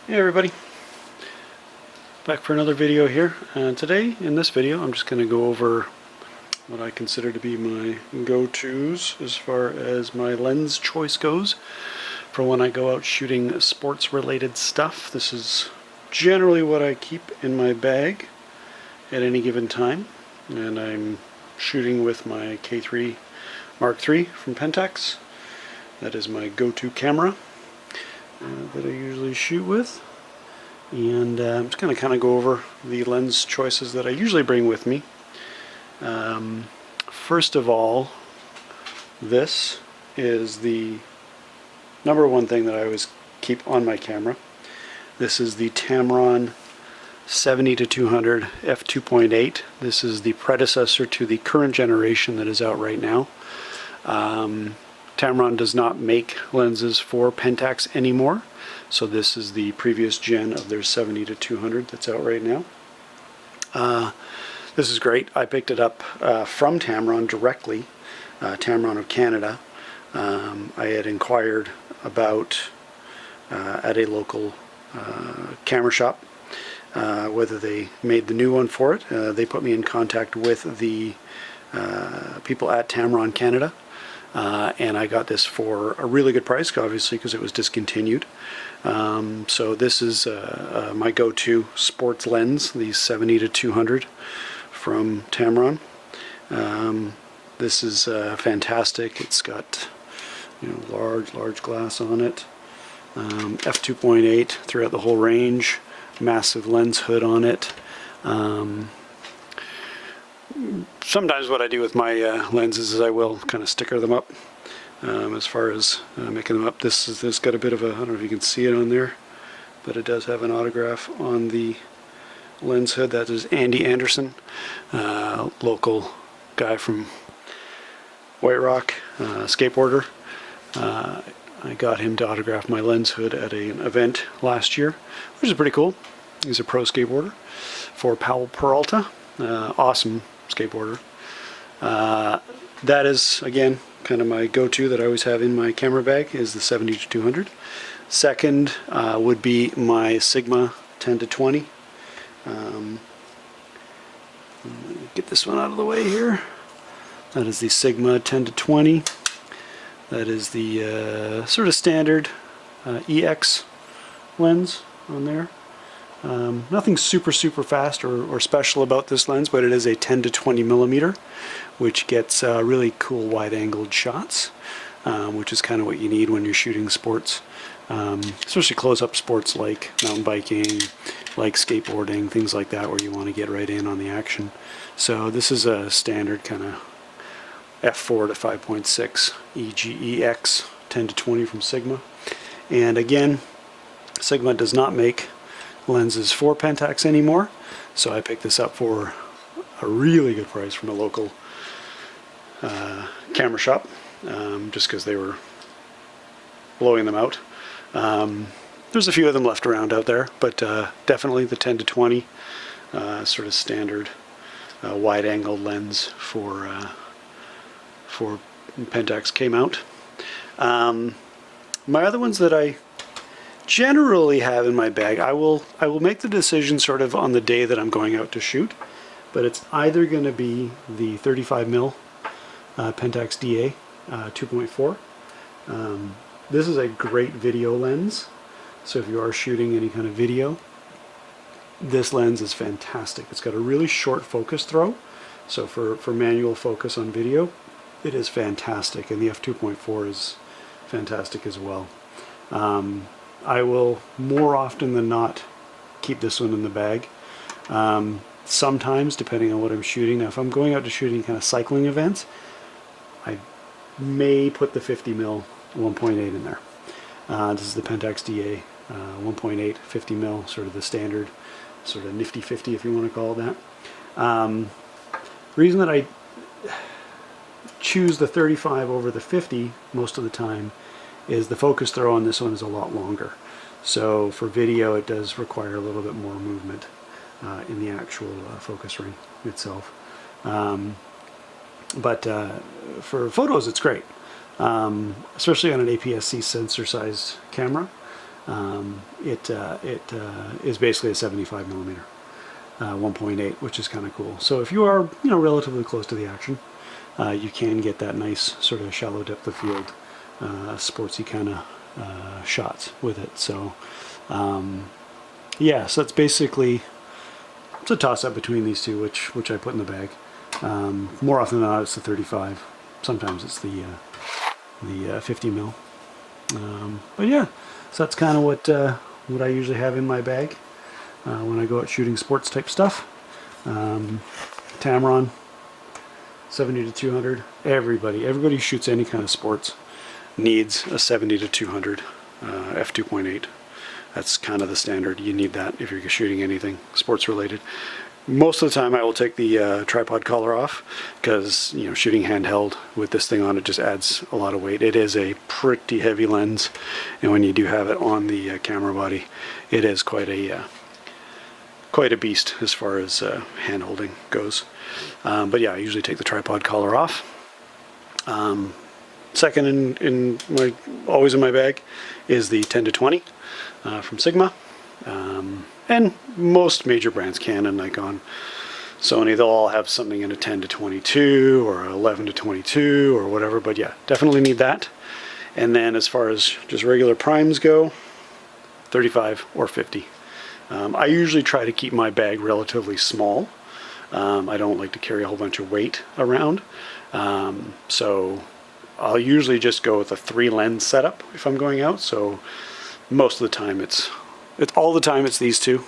Hey everybody, back for another video here. Today, in this video, I'm just going to go over what I consider to be my go-tos as far as my lens choice goes for when I go out shooting sports-related stuff. This is generally what I keep in my bag at any given time, and I'm shooting with my K3 Mark III from Pentax. That is my go-to camera that I usually shoot with, and I'm just going to kind of go over the lens choices that I usually bring with me. First of all, this is the number one thing that I always keep on my camera. This is the Tamron 70-200 f2.8. This is the predecessor to the current generation that is out right now. Tamron does not make lenses for Pentax anymore, so this is the previous gen of their 70-200 that's out right now. This is great. I picked it up from Tamron directly, Tamron of Canada. I had inquired about at a local camera shop whether they made the new one for it. They put me in contact with the people at Tamron Canada. And I got this for a really good price, obviously, because it was discontinued. So this is my go-to sports lens, the 70-200 from Tamron. This is fantastic. It's got, large glass on it. f2.8 throughout the whole range. Massive lens hood on it. Sometimes what I do with my lenses is I will kind of sticker them up as far as making them up. This has got a bit of a, I don't know if you can see it on there, but it does have an autograph on the lens hood. That is Andy Anderson, local guy from White Rock, skateboarder. I got him to autograph my lens hood at an event last year, which is pretty cool. He's a pro skateboarder for Powell Peralta. Awesome skateboarder. That is, again, kind of my go-to that I always have in my camera bag is the 70-200. Second would be my Sigma 10-20. Get this one out of the way here. That is the Sigma 10-20. That is the sort of standard EX lens on there. Nothing super fast or special about this lens, but it is a 10-20 millimeter, which gets really cool wide-angled shots, which is kind of what you need when you're shooting sports, especially close-up sports like mountain biking, like skateboarding, things like that, where you want to get right in on the action. So this is a standard kind of f4 to 5.6 EGEX 10-20 from Sigma. And again, Sigma does not make lenses for Pentax anymore, so I picked this up for a really good price from a local camera shop, just because they were blowing them out. There's a few of them left around out there, but definitely the 10-20 sort of standard wide-angle lens for Pentax came out. My other ones that I generally have in my bag, I will make the decision sort of on the day that I'm going out to shoot, but it's either going to be the 35mm Pentax DA 2.4. This is a great video lens, so if you are shooting any kind of video, this lens is fantastic. It's got a really short focus throw, so for manual focus on video, it is fantastic, and the f2.4 is fantastic as well. I will more often than not keep this one in the bag. Sometimes, depending on what I'm shooting. Now, if I'm going out to shooting kind of cycling events, I may put the 50mm 1.8 in there. This is the Pentax DA 1.8 50mm, sort of the standard, sort of nifty 50 if you want to call it that. The reason that I choose the 35 over the 50 most of the time is the focus throw on this one is a lot longer. So for video it does require a little bit more movement in the actual focus ring itself. But for photos it's great, especially on an APS-C sensor sized camera. it is basically a 75 millimeter 1.8, which is kind of cool. So if you are relatively close to the action, you can get that nice sort of shallow depth of field, sportsy kind of shots with it. So yeah, so it's basically it's a toss-up between these two, which I put in the bag. More often than not, it's the 35. Sometimes it's the 50 mil. But yeah, so that's kind of what I usually have in my bag when I go out shooting sports type stuff. Tamron, 70 to 200. Everybody who shoots any kind of sports needs a 70 to 200 f2.8. That's kind of the standard. You need that if you're shooting anything sports related. Most of the time I will take the tripod collar off because shooting handheld with this thing on it just adds a lot of weight. It is a pretty heavy lens, and when you do have it on the camera body, it is quite a beast as far as hand holding goes. But yeah, I usually take the tripod collar off. Second always in my bag is the 10 to 20 from Sigma. And most major brands, Canon, Nikon, Sony, they'll all have something in a 10 to 22 or 11 to 22 or whatever, but yeah, definitely need that. And then as far as just regular primes go, 35 or 50. I usually try to keep my bag relatively small. I don't like to carry a whole bunch of weight around. So I'll usually just go with a 3 lens setup if I'm going out. So most of the time it's all the time it's these two.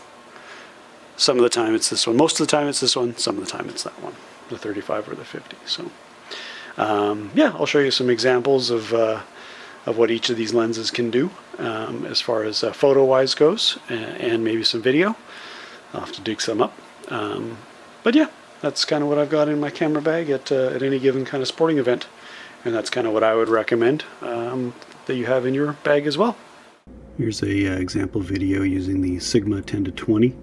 Some of the time it's this one. Most of the time it's this one. Some of the time it's that one, the 35 or the 50. So yeah, I'll show you some examples of what each of these lenses can do as far as photo-wise goes, and maybe some video. I'll have to dig some up. But yeah, that's kind of what I've got in my camera bag at any given kind of sporting event. And that's kind of what I would recommend that you have in your bag as well. Here's a example video using the Sigma 10 to 20.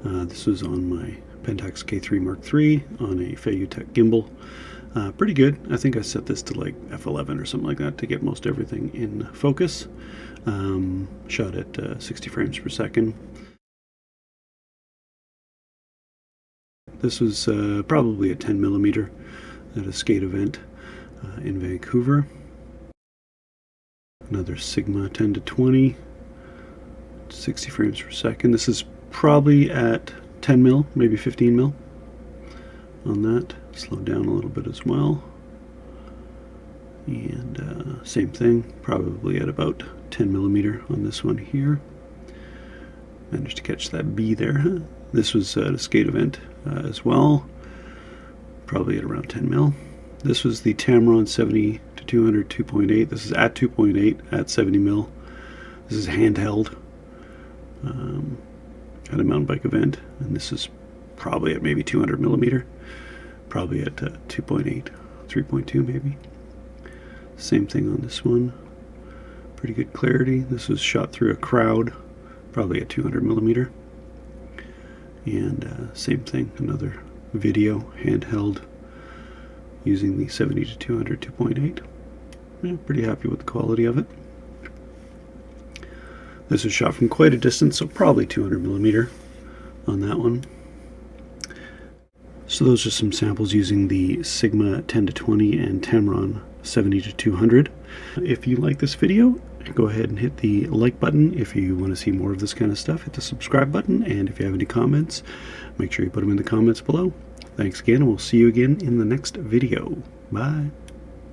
This was on my Pentax K3 Mark III on a Feiyutech gimbal. Pretty good. I think I set this to like f11 or something like that to get most everything in focus. Shot at 60 frames per second. This was probably a 10 millimeter at a skate event in Vancouver. Another Sigma 10 to 20, 60 frames per second. This is probably at 10 mil, maybe 15 mil on that. Slowed down a little bit as well. And same thing, probably at about 10 millimeter on this one here. Managed to catch that bee there. This was at a skate event as well, probably at around 10 mil. This was the Tamron 70 to 200 2.8. This is at 2.8 at 70 mil. This is handheld at a mountain bike event, and this is probably at maybe 200 millimeter, probably at 2.8, 3.2 maybe. Same thing on this one. Pretty good clarity. This was shot through a crowd, probably at 200 millimeter. And same thing, another video handheld using the 70 to 200 2.8. Yeah, pretty happy with the quality of it. This was shot from quite a distance, so probably 200 millimeter on that one. So those are some samples using the Sigma 10 to 20 and Tamron 70 to 200. If you like this video, go ahead and hit the like button. If you want to see more of this kind of stuff, hit the subscribe button. And if you have any comments, make sure you put them in the comments below. Thanks again, and we'll see you again in the next video. Bye.